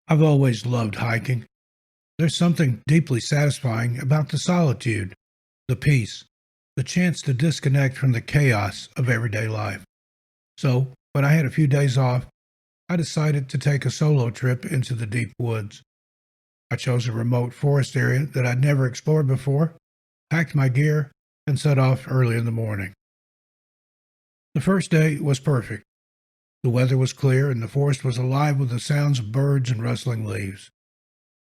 I've always loved hiking. There's something deeply satisfying about the solitude, the peace, the chance to disconnect from the chaos of everyday life. So, when I had a few days off, I decided to take a solo trip into the deep woods. I chose a remote forest area that I'd never explored before, packed my gear, and set off early in the morning. The first day was perfect. The weather was clear and the forest was alive with the sounds of birds and rustling leaves.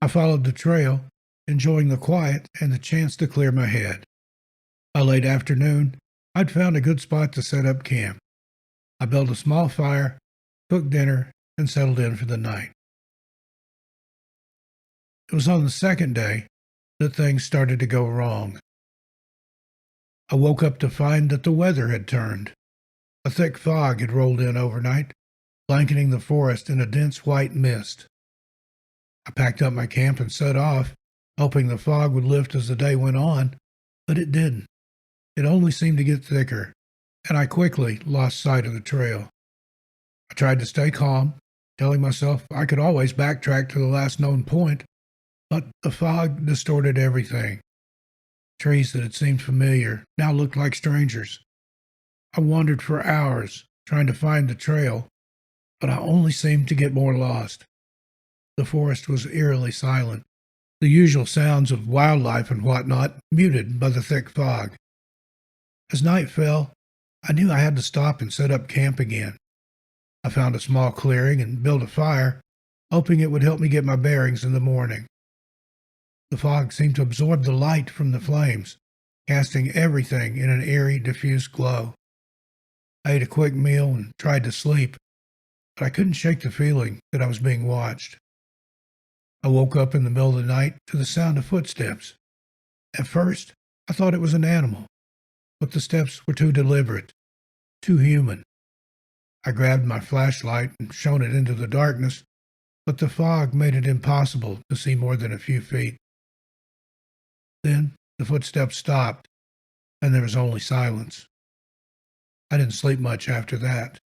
I followed the trail, enjoying the quiet and the chance to clear my head. By late afternoon, I'd found a good spot to set up camp. I built a small fire, cooked dinner, and settled in for the night. It was on the second day that things started to go wrong. I woke up to find that the weather had turned. A thick fog had rolled in overnight, blanketing the forest in a dense white mist. I packed up my camp and set off, hoping the fog would lift as the day went on, but it didn't. It only seemed to get thicker, and I quickly lost sight of the trail. I tried to stay calm, telling myself I could always backtrack to the last known point, but the fog distorted everything. Trees that had seemed familiar now looked like strangers. I wandered for hours, trying to find the trail, but I only seemed to get more lost. The forest was eerily silent, the usual sounds of wildlife and whatnot muted by the thick fog. As night fell, I knew I had to stop and set up camp again. I found a small clearing and built a fire, hoping it would help me get my bearings in the morning. The fog seemed to absorb the light from the flames, casting everything in an eerie, diffuse glow. I ate a quick meal and tried to sleep, but I couldn't shake the feeling that I was being watched. I woke up in the middle of the night to the sound of footsteps. At first, I thought it was an animal, but the steps were too deliberate, too human. I grabbed my flashlight and shone it into the darkness, but the fog made it impossible to see more than a few feet. Then the footsteps stopped, and there was only silence. I didn't sleep much after that.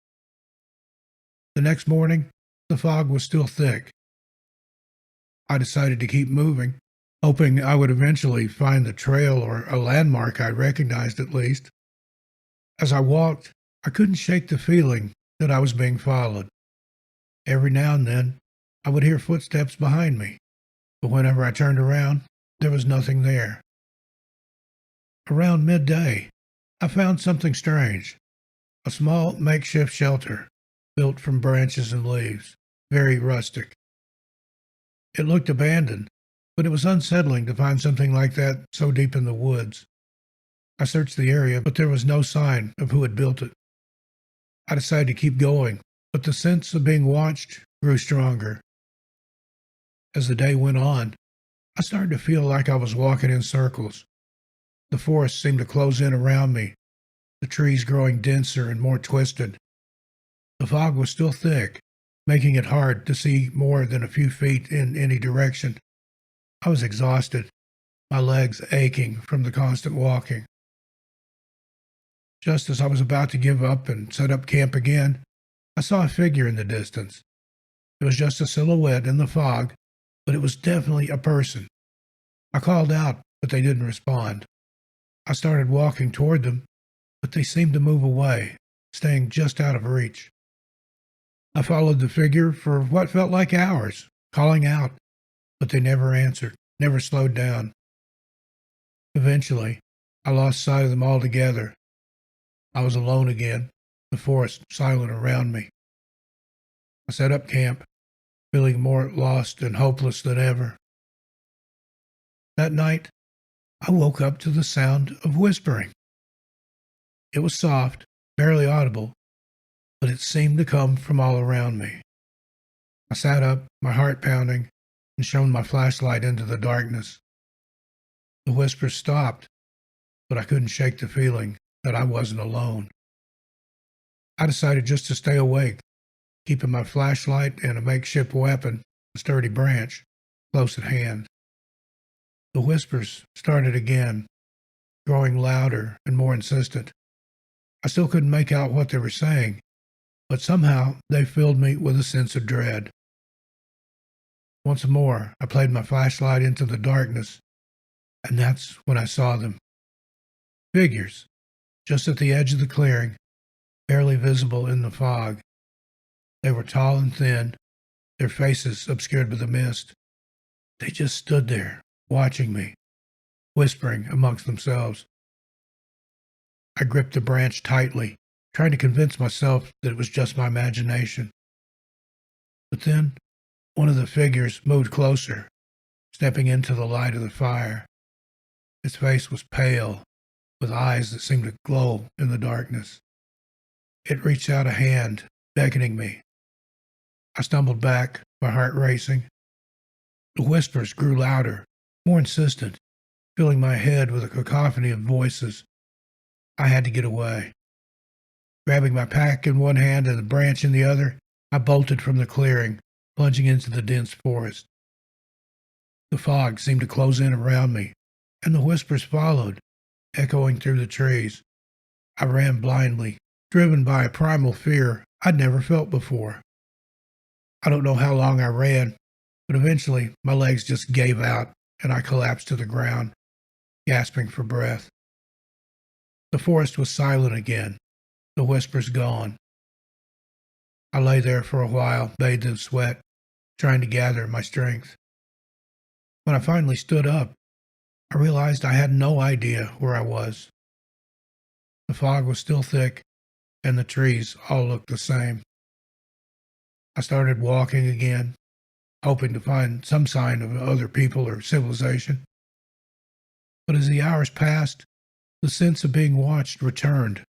The next morning, the fog was still thick. I decided to keep moving, hoping I would eventually find the trail or a landmark I recognized at least. As I walked, I couldn't shake the feeling that I was being followed. Every now and then, I would hear footsteps behind me, but whenever I turned around, there was nothing there. Around midday, I found something strange. A small makeshift shelter, built from branches and leaves, very rustic. It looked abandoned, but it was unsettling to find something like that so deep in the woods. I searched the area, but there was no sign of who had built it. I decided to keep going, but the sense of being watched grew stronger. As the day went on, I started to feel like I was walking in circles. The forest seemed to close in around me, the trees growing denser and more twisted. The fog was still thick, making it hard to see more than a few feet in any direction. I was exhausted, my legs aching from the constant walking. Just as I was about to give up and set up camp again, I saw a figure in the distance. It was just a silhouette in the fog, but it was definitely a person. I called out, but they didn't respond. I started walking toward them, but they seemed to move away, staying just out of reach. I followed the figure for what felt like hours, calling out, but they never answered, never slowed down. Eventually, I lost sight of them altogether. I was alone again, the forest silent around me. I set up camp, feeling more lost and hopeless than ever. That night, I woke up to the sound of whispering. It was soft, barely audible, but it seemed to come from all around me. I sat up, my heart pounding, and shone my flashlight into the darkness. The whispers stopped, but I couldn't shake the feeling that I wasn't alone. I decided just to stay awake, keeping my flashlight and a makeshift weapon, a sturdy branch, close at hand. The whispers started again, growing louder and more insistent. I still couldn't make out what they were saying, but somehow they filled me with a sense of dread. Once more, I played my flashlight into the darkness, and that's when I saw them. Figures, just at the edge of the clearing, barely visible in the fog. They were tall and thin, their faces obscured by the mist. They just stood there, watching me, whispering amongst themselves. I gripped the branch tightly, trying to convince myself that it was just my imagination. But then, one of the figures moved closer, stepping into the light of the fire. Its face was pale, with eyes that seemed to glow in the darkness. It reached out a hand, beckoning me. I stumbled back, my heart racing. The whispers grew louder, more insistent, filling my head with a cacophony of voices. I had to get away. Grabbing my pack in one hand and the branch in the other, I bolted from the clearing, plunging into the dense forest. The fog seemed to close in around me, and the whispers followed, echoing through the trees. I ran blindly, driven by a primal fear I'd never felt before. I don't know how long I ran, but eventually my legs just gave out and I collapsed to the ground, gasping for breath. The forest was silent again, the whispers gone. I lay there for a while, bathed in sweat, trying to gather my strength. When I finally stood up, I realized I had no idea where I was. The fog was still thick, and the trees all looked the same. I started walking again, hoping to find some sign of other people or civilization. But as the hours passed, the sense of being watched returned,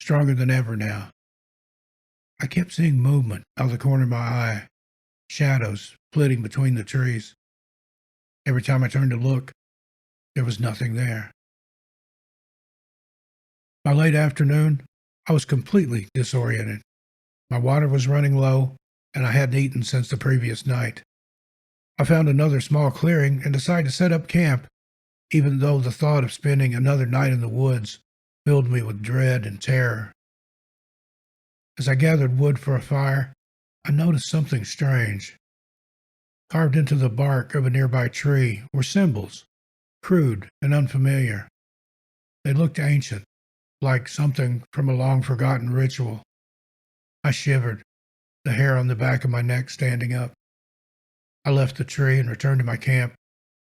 stronger than ever now. I kept seeing movement out of the corner of my eye, shadows flitting between the trees. Every time I turned to look, there was nothing there. By late afternoon, I was completely disoriented. My water was running low, and I hadn't eaten since the previous night. I found another small clearing and decided to set up camp, even though the thought of spending another night in the woods filled me with dread and terror. As I gathered wood for a fire, I noticed something strange. Carved into the bark of a nearby tree were symbols, crude and unfamiliar. They looked ancient, like something from a long-forgotten ritual. I shivered, the hair on the back of my neck standing up. I left the tree and returned to my camp,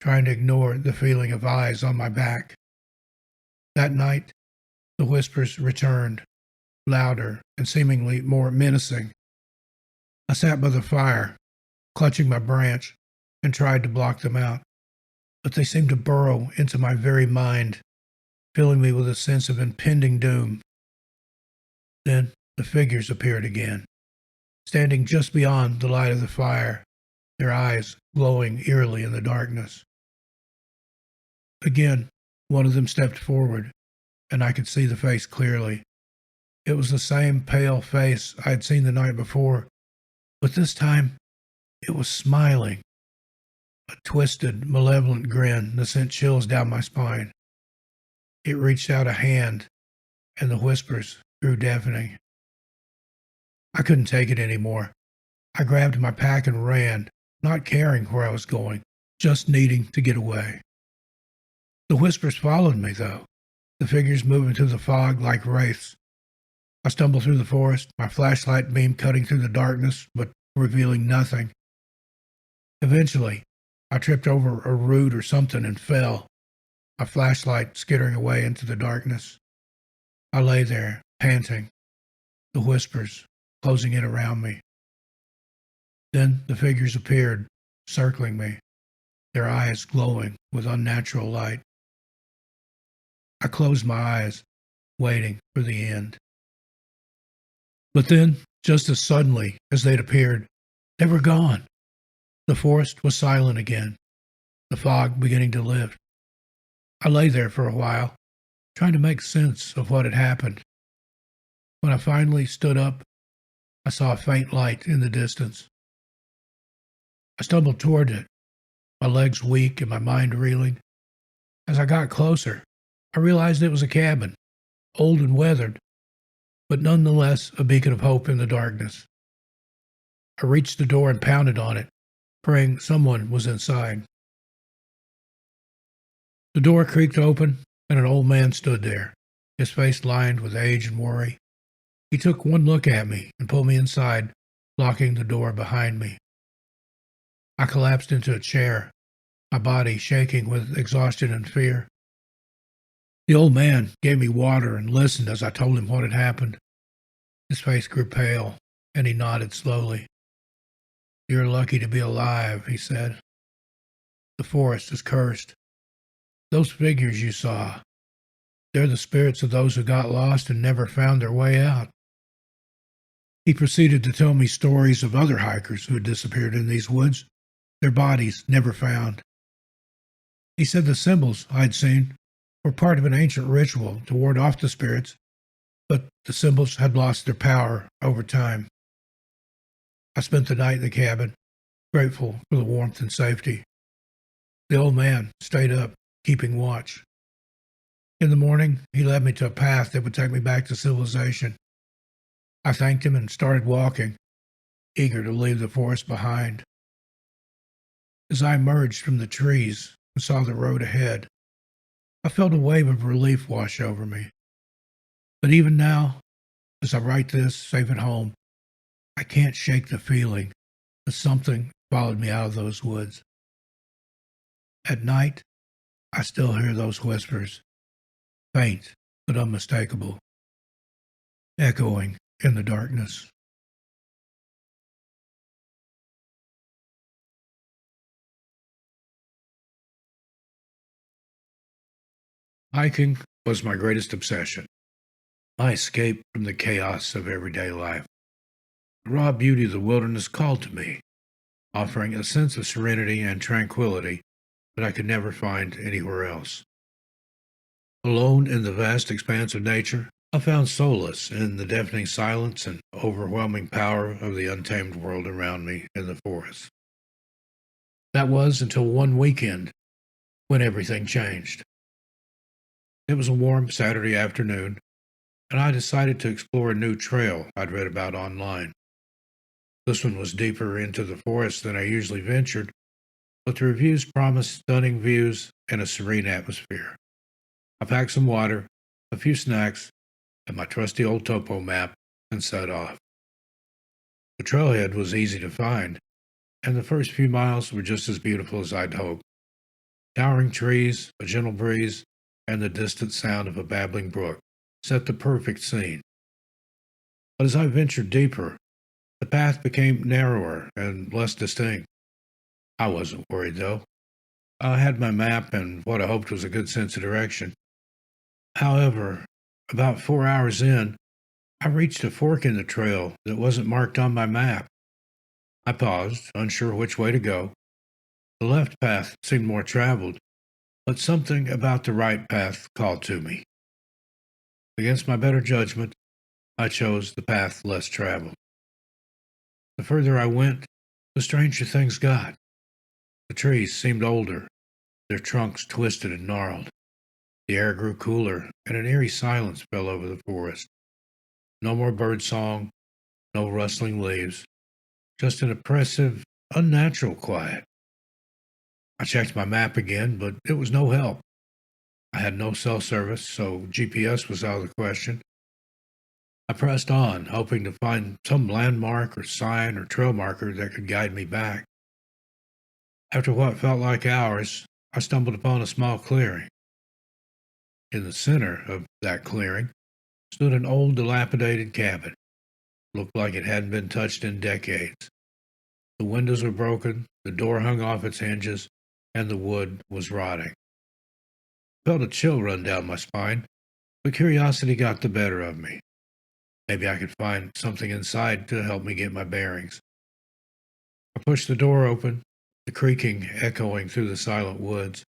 trying to ignore the feeling of eyes on my back. That night, the whispers returned, louder and seemingly more menacing. I sat by the fire, clutching my branch, and tried to block them out, but they seemed to burrow into my very mind, filling me with a sense of impending doom. Then the figures appeared again, standing just beyond the light of the fire, their eyes glowing eerily in the darkness. Again, one of them stepped forward, and I could see the face clearly. It was the same pale face I had seen the night before, but this time it was smiling. A twisted, malevolent grin that sent chills down my spine. It reached out a hand, and the whispers grew deafening. I couldn't take it anymore. I grabbed my pack and ran, not caring where I was going, just needing to get away. The whispers followed me, though, the figures moving through the fog like wraiths. I stumbled through the forest, my flashlight beam cutting through the darkness, but revealing nothing. Eventually, I tripped over a root or something and fell, my flashlight skittering away into the darkness. I lay there, panting, the whispers closing in around me. Then the figures appeared, circling me, their eyes glowing with unnatural light. I closed my eyes, waiting for the end. But then, just as suddenly as they'd appeared, they were gone. The forest was silent again, the fog beginning to lift. I lay there for a while, trying to make sense of what had happened. When I finally stood up, I saw a faint light in the distance. I stumbled toward it, my legs weak and my mind reeling. As I got closer, I realized it was a cabin, old and weathered, but nonetheless a beacon of hope in the darkness. I reached the door and pounded on it, praying someone was inside. The door creaked open, and an old man stood there, his face lined with age and worry. He took one look at me and pulled me inside, locking the door behind me. I collapsed into a chair, my body shaking with exhaustion and fear. The old man gave me water and listened as I told him what had happened. His face grew pale, and he nodded slowly. "You're lucky to be alive," he said. "The forest is cursed. Those figures you saw, they're the spirits of those who got lost and never found their way out." He proceeded to tell me stories of other hikers who had disappeared in these woods, their bodies never found. He said the symbols I'd seen were part of an ancient ritual to ward off the spirits, but the symbols had lost their power over time. I spent the night in the cabin, grateful for the warmth and safety. The old man stayed up, keeping watch. In the morning, he led me to a path that would take me back to civilization. I thanked him and started walking, eager to leave the forest behind. As I emerged from the trees and saw the road ahead, I felt a wave of relief wash over me. But even now, as I write this safe at home, I can't shake the feeling that something followed me out of those woods. At night, I still hear those whispers, faint but unmistakable, echoing in the darkness. Hiking was my greatest obsession, my escape from the chaos of everyday life. The raw beauty of the wilderness called to me, offering a sense of serenity and tranquility that I could never find anywhere else. Alone in the vast expanse of nature, I found solace in the deafening silence and overwhelming power of the untamed world around me in the forest. That was until one weekend when everything changed. It was a warm Saturday afternoon, and I decided to explore a new trail I'd read about online. This one was deeper into the forest than I usually ventured, but the reviews promised stunning views and a serene atmosphere. I packed some water, a few snacks, and my trusty old topo map and set off. The trailhead was easy to find, and the first few miles were just as beautiful as I'd hoped. Towering trees, a gentle breeze, and the distant sound of a babbling brook set the perfect scene. But as I ventured deeper, the path became narrower and less distinct. I wasn't worried, though. I had my map and what I hoped was a good sense of direction. However, about 4 hours in, I reached a fork in the trail that wasn't marked on my map. I paused, unsure which way to go. The left path seemed more traveled, but something about the right path called to me. Against my better judgment, I chose the path less traveled. The further I went, the stranger things got. The trees seemed older, their trunks twisted and gnarled. The air grew cooler, and an eerie silence fell over the forest. No more bird song, no rustling leaves, just an oppressive, unnatural quiet. I checked my map again, but it was no help. I had no cell service, so GPS was out of the question. I pressed on, hoping to find some landmark or sign or trail marker that could guide me back. After what felt like hours, I stumbled upon a small clearing. In the center of that clearing stood an old, dilapidated cabin. Looked like it hadn't been touched in decades. The windows were broken, the door hung off its hinges, and the wood was rotting. I felt a chill run down my spine, but curiosity got the better of me. Maybe I could find something inside to help me get my bearings. I pushed the door open, the creaking echoing through the silent woods.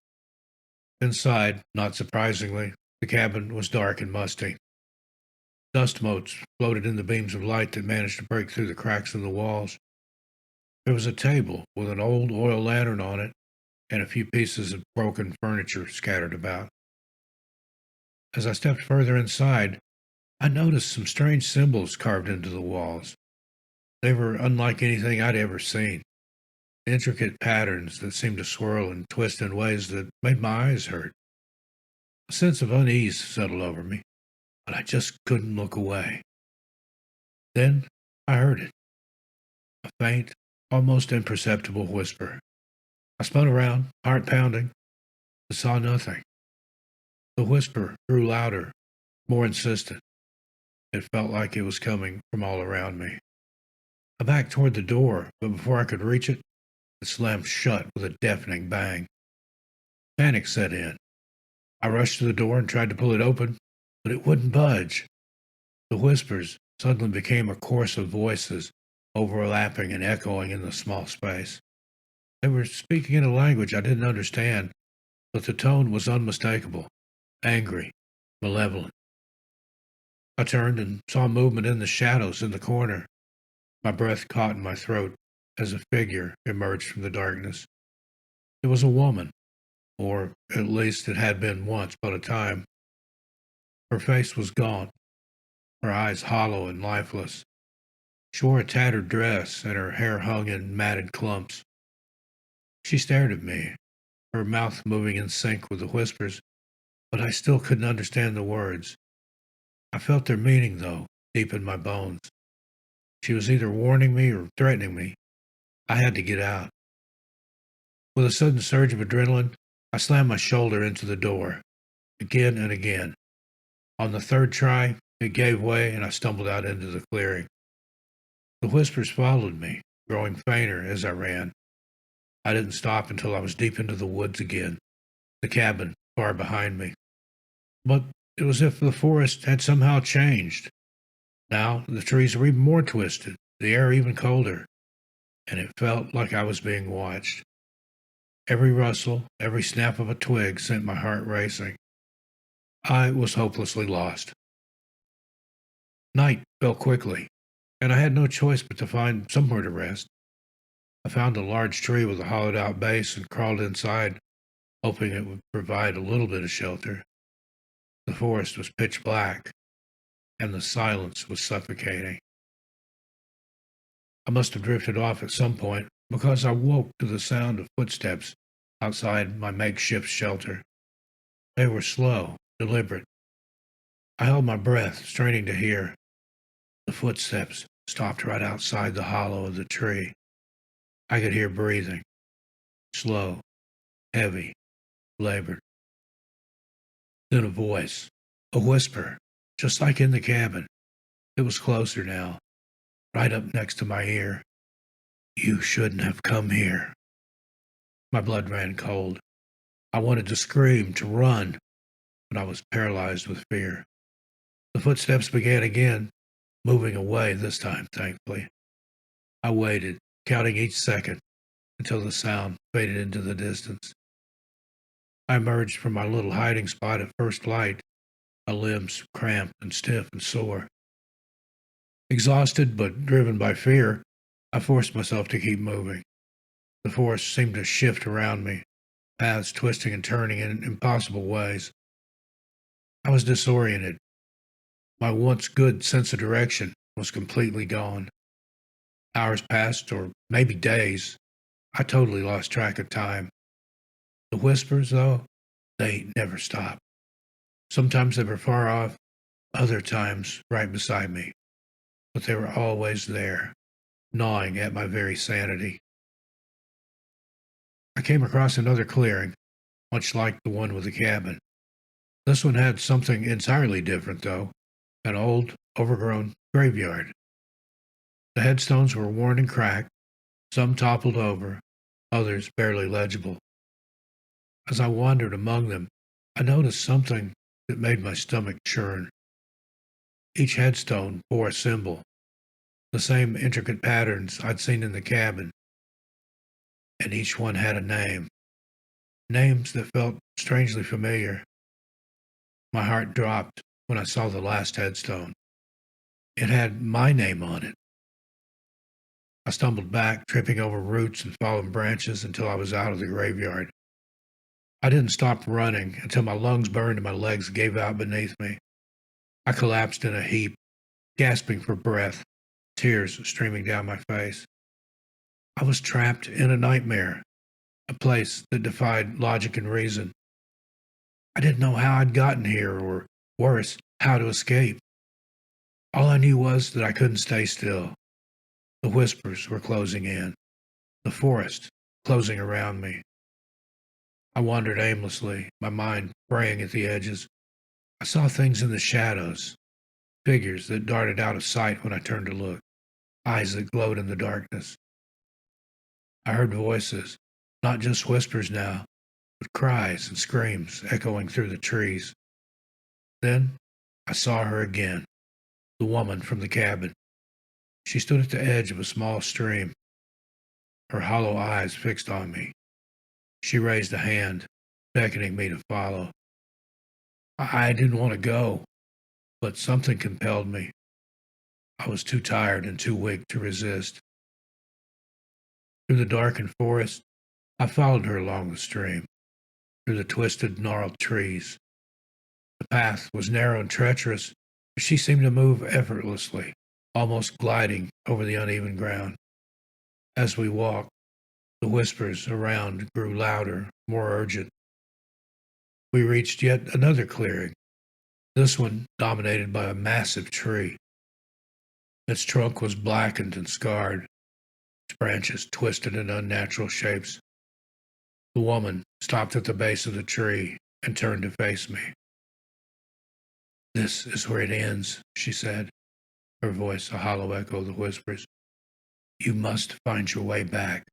Inside, not surprisingly, the cabin was dark and musty. Dust motes floated in the beams of light that managed to break through the cracks in the walls. There was a table with an old oil lantern on it and a few pieces of broken furniture scattered about. As I stepped further inside, I noticed some strange symbols carved into the walls. They were unlike anything I'd ever seen. intricate patterns that seemed to swirl and twist in ways that made my eyes hurt. A sense of unease settled over me, but I just couldn't look away. Then I heard it, a faint, almost imperceptible whisper. I spun around, heart pounding, but saw nothing. The whisper grew louder, more insistent. It felt like it was coming from all around me. I backed toward the door, but before I could reach it, it slammed shut with a deafening bang. Panic set in. I rushed to the door and tried to pull it open, but it wouldn't budge. The whispers suddenly became a chorus of voices, overlapping and echoing in the small space. They were speaking in a language I didn't understand, but the tone was unmistakable, angry, malevolent. I turned and saw movement in the shadows in the corner. My breath caught in my throat as a figure emerged from the darkness. It was a woman, or at least it had been once upon a time. Her face was gaunt, her eyes hollow and lifeless. She wore a tattered dress, and her hair hung in matted clumps. She stared at me, her mouth moving in sync with the whispers, but I still couldn't understand the words. I felt their meaning, though, deep in my bones. She was either warning me or threatening me. I had to get out. With a sudden surge of adrenaline, I slammed my shoulder into the door, again and again. On the third try, it gave way and I stumbled out into the clearing. The whispers followed me, growing fainter as I ran. I didn't stop until I was deep into the woods again, the cabin far behind me. But it was as if the forest had somehow changed. Now the trees were even more twisted, the air even colder, and it felt like I was being watched. Every rustle, every snap of a twig sent my heart racing. I was hopelessly lost. Night fell quickly, and I had no choice but to find somewhere to rest. I found a large tree with a hollowed out base and crawled inside, hoping it would provide a little bit of shelter. The forest was pitch black, and the silence was suffocating. I must have drifted off at some point because I woke to the sound of footsteps outside my makeshift shelter. They were slow, deliberate. I held my breath, straining to hear. The footsteps stopped right outside the hollow of the tree. I could hear breathing, slow, heavy, labored. Then a voice, a whisper, just like in the cabin. It was closer now, right up next to my ear. You shouldn't have come here. My blood ran cold. I wanted to scream, to run, but I was paralyzed with fear. The footsteps began again, moving away this time, thankfully. I waited, counting each second, until the sound faded into the distance. I emerged from my little hiding spot at first light, my limbs cramped and stiff and sore. Exhausted but driven by fear, I forced myself to keep moving. The forest seemed to shift around me, paths twisting and turning in impossible ways. I was disoriented. My once good sense of direction was completely gone. Hours passed, or maybe days. I totally lost track of time. The whispers, though, they never stopped. Sometimes they were far off, other times right beside me. But they were always there, gnawing at my very sanity. I came across another clearing, much like the one with the cabin. This one had something entirely different, though, an old, overgrown graveyard. The headstones were worn and cracked, some toppled over, others barely legible. As I wandered among them, I noticed something that made my stomach churn. Each headstone bore a symbol, the same intricate patterns I'd seen in the cabin, and each one had a name, names that felt strangely familiar. My heart dropped when I saw the last headstone. It had my name on it. I stumbled back, tripping over roots and fallen branches until I was out of the graveyard. I didn't stop running until my lungs burned and my legs gave out beneath me. I collapsed in a heap, gasping for breath, tears streaming down my face. I was trapped in a nightmare, a place that defied logic and reason. I didn't know how I'd gotten here, or worse, how to escape. All I knew was that I couldn't stay still. The whispers were closing in, the forest closing around me. I wandered aimlessly, my mind fraying at the edges. I saw things in the shadows, figures that darted out of sight when I turned to look, eyes that glowed in the darkness. I heard voices, not just whispers now, but cries and screams echoing through the trees. Then I saw her again, the woman from the cabin. She stood at the edge of a small stream, her hollow eyes fixed on me. She raised a hand, beckoning me to follow. I didn't want to go, but something compelled me. I was too tired and too weak to resist. Through the darkened forest, I followed her along the stream, through the twisted, gnarled trees. The path was narrow and treacherous, but she seemed to move effortlessly, almost gliding over the uneven ground. As we walked, the whispers around grew louder, more urgent. We reached yet another clearing, this one dominated by a massive tree. Its trunk was blackened and scarred, its branches twisted in unnatural shapes. The woman stopped at the base of the tree and turned to face me. "This is where it ends," she said, her voice a hollow echo of the whispers. "You must find your way back,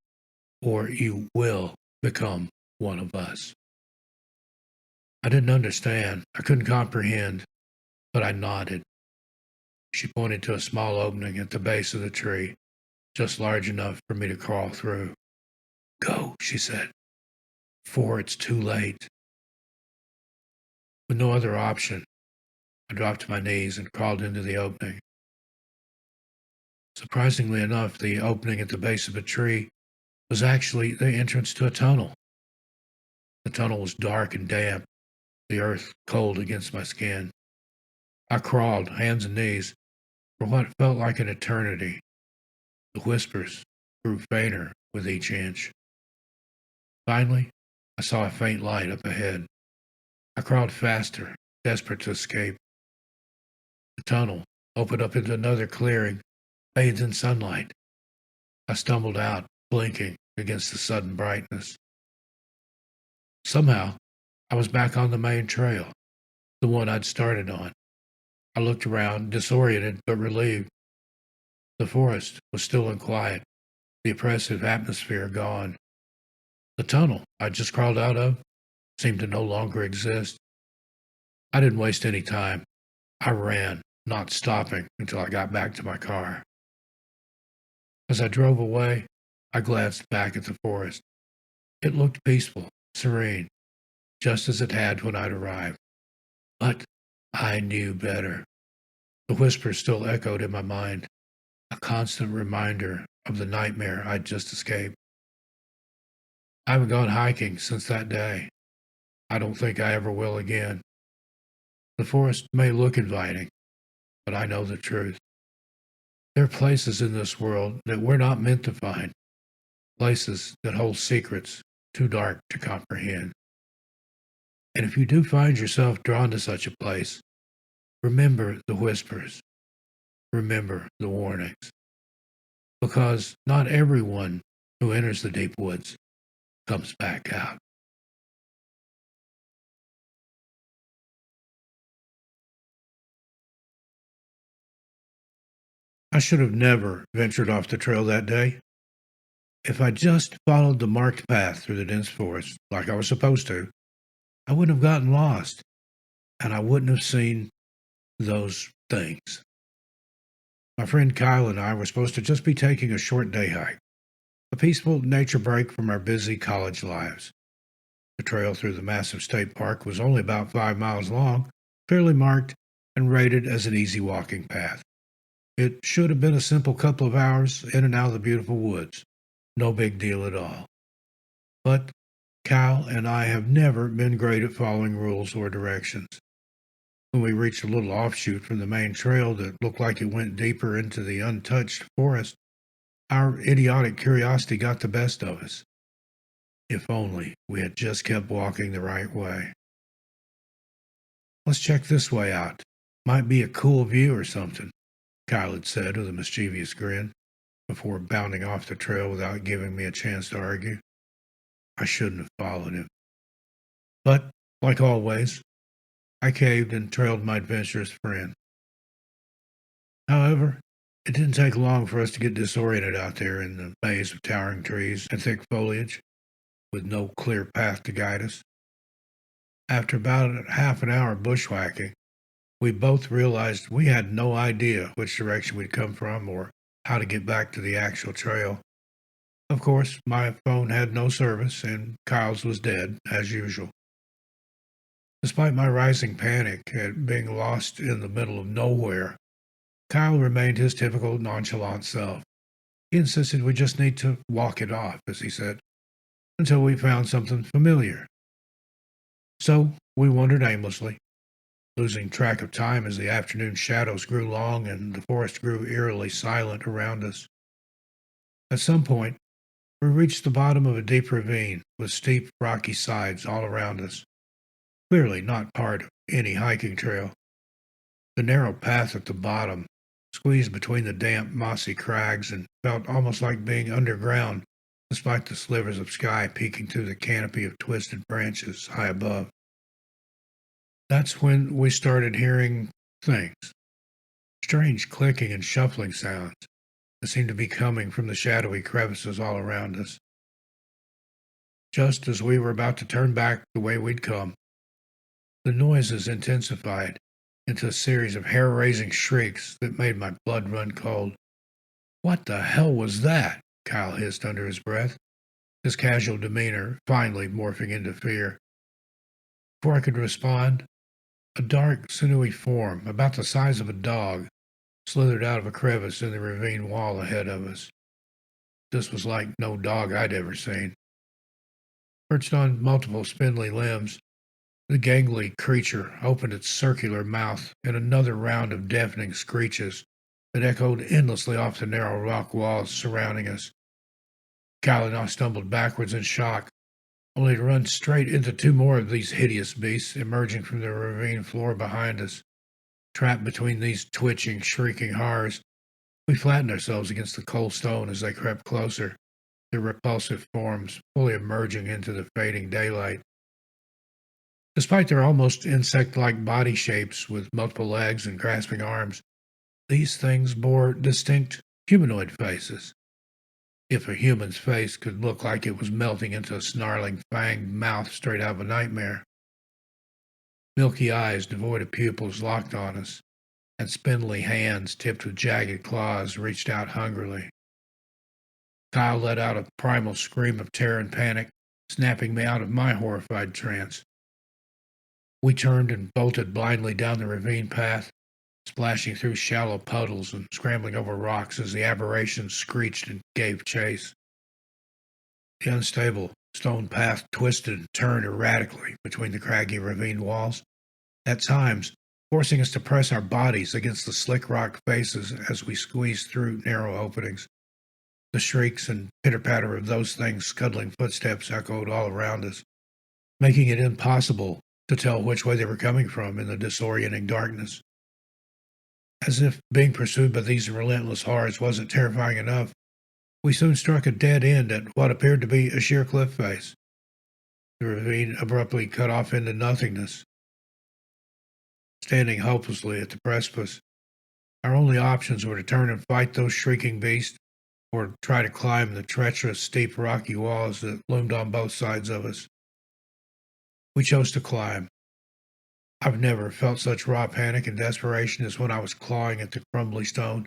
or you will become one of us." I didn't understand. I couldn't comprehend, but I nodded. She pointed to a small opening at the base of the tree, just large enough for me to crawl through. "Go," she said, "before it's too late." With no other option, I dropped to my knees and crawled into the opening. Surprisingly enough, the opening at the base of a tree was actually the entrance to a tunnel. The tunnel was dark and damp, the earth cold against my skin. I crawled, hands and knees, for what felt like an eternity. The whispers grew fainter with each inch. Finally, I saw a faint light up ahead. I crawled faster, desperate to escape. The tunnel opened up into another clearing, bathed in sunlight. I stumbled out, blinking against the sudden brightness. Somehow, I was back on the main trail, the one I'd started on. I looked around, disoriented but relieved. The forest was still and quiet, the oppressive atmosphere gone. The tunnel I'd just crawled out of seemed to no longer exist. I didn't waste any time. I ran, not stopping until I got back to my car. As I drove away, I glanced back at the forest. It looked peaceful, serene, just as it had when I'd arrived. But I knew better. The whispers still echoed in my mind, a constant reminder of the nightmare I'd just escaped. I haven't gone hiking since that day. I don't think I ever will again. The forest may look inviting, but I know the truth. There are places in this world that we're not meant to find, places that hold secrets too dark to comprehend. And if you do find yourself drawn to such a place, remember the whispers, remember the warnings, because not everyone who enters the deep woods comes back out. I should have never ventured off the trail that day. If I just followed the marked path through the dense forest like I was supposed to, I wouldn't have gotten lost, and I wouldn't have seen those things. My friend Kyle and I were supposed to just be taking a short day hike, a peaceful nature break from our busy college lives. The trail through the massive state park was only about 5 miles long, fairly marked, and rated as an easy walking path. It should have been a simple couple of hours in and out of the beautiful woods. No big deal at all. But Cal and I have never been great at following rules or directions. When we reached a little offshoot from the main trail that looked like it went deeper into the untouched forest, Our idiotic curiosity got the best of us. If only we had just kept walking the right way. Let's check this way out. Might be a cool view or something, Kyle had said with a mischievous grin before bounding off the trail without giving me a chance to argue. I shouldn't have followed him. But, like always, I caved and trailed my adventurous friend. However, it didn't take long for us to get disoriented out there in the maze of towering trees and thick foliage, with no clear path to guide us. After about half an hour bushwhacking, we both realized we had no idea which direction we'd come from or how to get back to the actual trail. Of course, my phone had no service, and Kyle's was dead, as usual. Despite my rising panic at being lost in the middle of nowhere, Kyle remained his typical nonchalant self. He insisted we just need to walk it off, as he said, until we found something familiar. So we wandered aimlessly, losing track of time as the afternoon shadows grew long and the forest grew eerily silent around us. At some point, we reached the bottom of a deep ravine with steep, rocky sides all around us, clearly not part of any hiking trail. The narrow path at the bottom squeezed between the damp, mossy crags and felt almost like being underground, despite the slivers of sky peeking through the canopy of twisted branches high above. That's when we started hearing things, strange clicking and shuffling sounds that seemed to be coming from the shadowy crevices all around us. Just as we were about to turn back the way we'd come, the noises intensified into a series of hair-raising shrieks that made my blood run cold. "What the hell was that?" Kyle hissed under his breath, his casual demeanor finally morphing into fear. Before I could respond, a dark, sinewy form, about the size of a dog, slithered out of a crevice in the ravine wall ahead of us. This was like no dog I'd ever seen. Perched on multiple spindly limbs, the gangly creature opened its circular mouth in another round of deafening screeches that echoed endlessly off the narrow rock walls surrounding us. Kyle and I stumbled backwards in shock, only to run straight into two more of these hideous beasts emerging from the ravine floor behind us. Trapped between these twitching, shrieking horrors, we flattened ourselves against the cold stone as they crept closer, their repulsive forms fully emerging into the fading daylight. Despite their almost insect-like body shapes with multiple legs and grasping arms, these things bore distinct humanoid faces. If a human's face could look like it was melting into a snarling, fanged mouth straight out of a nightmare. Milky eyes devoid of pupils locked on us, and spindly hands tipped with jagged claws reached out hungrily. Kyle let out a primal scream of terror and panic, snapping me out of my horrified trance. We turned and bolted blindly down the ravine path, splashing through shallow puddles and scrambling over rocks as the aberration screeched and gave chase. The unstable stone path twisted and turned erratically between the craggy ravine walls, at times forcing us to press our bodies against the slick rock faces as we squeezed through narrow openings. The shrieks and pitter-patter of those things' scuttling footsteps echoed all around us, making it impossible to tell which way they were coming from in the disorienting darkness. As if being pursued by these relentless horrors wasn't terrifying enough, we soon struck a dead end at what appeared to be a sheer cliff face. The ravine abruptly cut off into nothingness. Standing hopelessly at the precipice, our only options were to turn and fight those shrieking beasts, or try to climb the treacherous, steep, rocky walls that loomed on both sides of us. We chose to climb. I've never felt such raw panic and desperation as when I was clawing at the crumbly stone,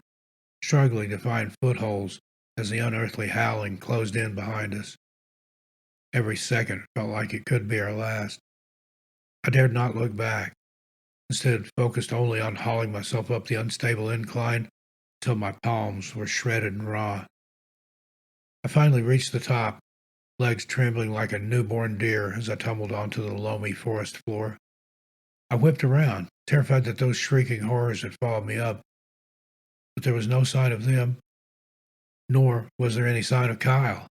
struggling to find footholds as the unearthly howling closed in behind us. Every second felt like it could be our last. I dared not look back, instead focused only on hauling myself up the unstable incline until my palms were shredded and raw. I finally reached the top, legs trembling like a newborn deer as I tumbled onto the loamy forest floor. I whipped around, terrified that those shrieking horrors had followed me up, but there was no sign of them. nor was there any sign of Kyle.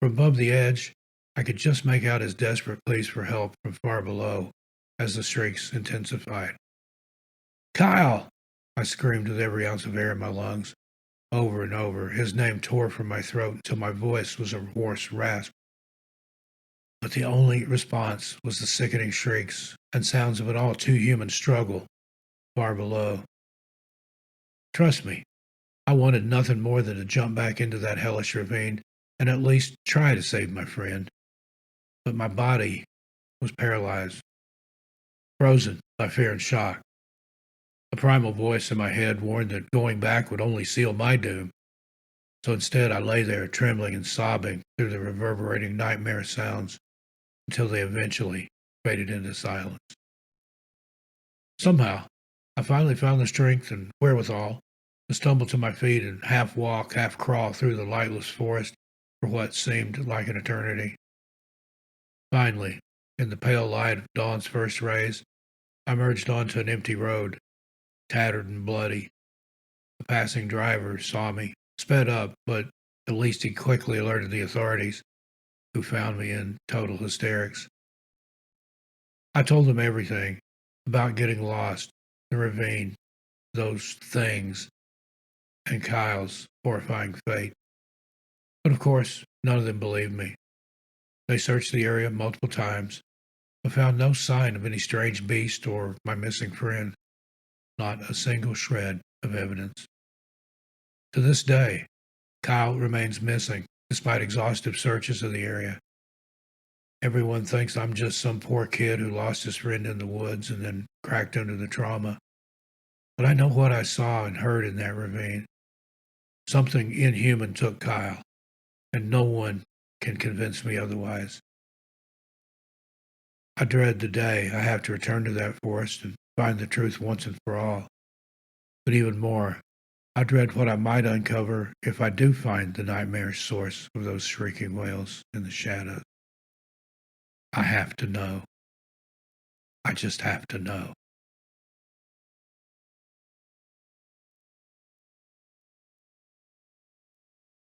From above the edge, I could just make out his desperate pleas for help from far below as the shrieks intensified. Kyle! I screamed with every ounce of air in my lungs. Over and over, his name tore from my throat until my voice was a hoarse rasp. But the only response was the sickening shrieks and sounds of an all too human struggle far below. Trust me, I wanted nothing more than to jump back into that hellish ravine and at least try to save my friend. But my body was paralyzed, frozen by fear and shock. A primal voice in my head warned that going back would only seal my doom. So instead, I lay there trembling and sobbing through the reverberating nightmare sounds until they eventually faded into silence. Somehow, I finally found the strength and wherewithal to stumble to my feet and half walk, half crawl through the lightless forest for what seemed like an eternity. Finally, in the pale light of dawn's first rays, I emerged onto an empty road, tattered and bloody. A passing driver saw me, sped up, but at least he quickly alerted the authorities, who found me in total hysterics. I told them everything about getting lost, the ravine, those things, and Kyle's horrifying fate. But of course, none of them believed me. They searched the area multiple times, but found no sign of any strange beast or my missing friend. Not a single shred of evidence. To this day, Kyle remains missing, despite exhaustive searches of the area. Everyone thinks I'm just some poor kid who lost his friend in the woods and then cracked under the trauma. But I know what I saw and heard in that ravine. Something inhuman took Kyle, and no one can convince me otherwise. I dread the day I have to return to that forest and find the truth once and for all. But even more, I dread what I might uncover if I do find the nightmarish source of those shrieking wails in the shadows. I have to know. I just have to know.